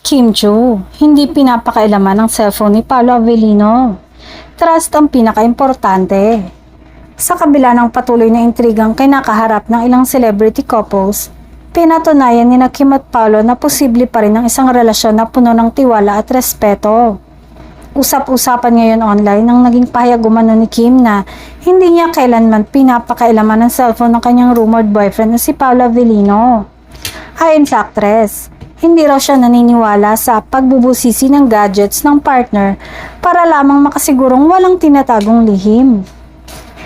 Kim Chu, hindi pinapakailaman ng cellphone ni Paolo Avellino. Trust ang pinaka-importante. Sa kabila ng patuloy na intrigang kinakaharap ng ilang celebrity couples, pinatunayan ni Kim at Paolo na posible pa rin ang isang relasyon na puno ng tiwala at respeto. Usap-usapan ngayon online nang naging pahayag umano ni Kim na hindi niya kailanman pinapakailaman ng cellphone ng kanyang rumored boyfriend na si Paolo Avellino. Ayon sa aktres, hindi raw siya naniniwala sa pagbubusisi ng gadgets ng partner para lamang makasigurong walang tinatagong lihim.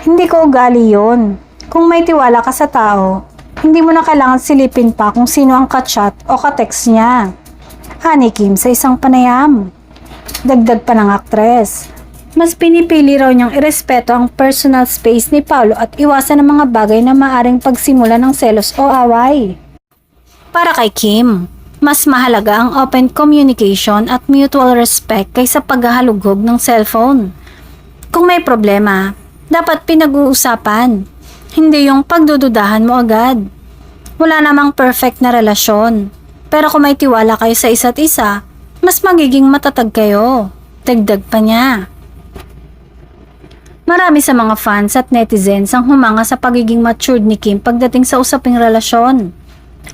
Hindi ko ugali yun. Kung may tiwala ka sa tao, hindi mo na kailangan silipin pa kung sino ang ka-chat o ka-text niya. Ani Kim sa isang panayam. Dagdag pa ng aktres, mas pinipili raw niyang irespeto ang personal space ni Paolo at iwasan ang mga bagay na maaring pagsimula ng selos o away. Para kay Kim, mas mahalaga ang open communication at mutual respect kaysa paghahalughog ng cellphone. Kung may problema, dapat pinag-uusapan, hindi yung pagdududahan mo agad. Wala namang perfect na relasyon, pero kung may tiwala kayo sa isa't isa, mas magiging matatag kayo. Dagdag pa niya. Marami sa mga fans at netizens ang humanga sa pagiging matured ni Kim pagdating sa usaping relasyon.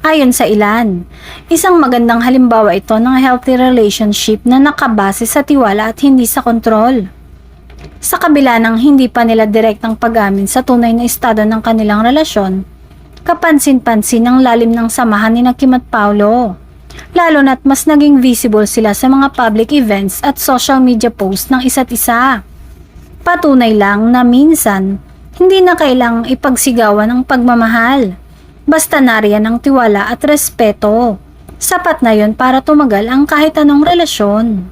Ayon sa ilan, isang magandang halimbawa ito ng healthy relationship na nakabase sa tiwala at hindi sa kontrol. Sa kabila ng hindi pa nila direktang pag-amin sa tunay na estado ng kanilang relasyon, kapansin-pansin ang lalim ng samahan ni Kim at Paolo. Lalo na't mas naging visible sila sa mga public events at social media posts ng isa't isa. Patunay lang na minsan, hindi na kailangang ipagsigawan ang pagmamahal. Basta nariyan ang tiwala at respeto. Sapat na yon para tumagal ang kahit anong relasyon.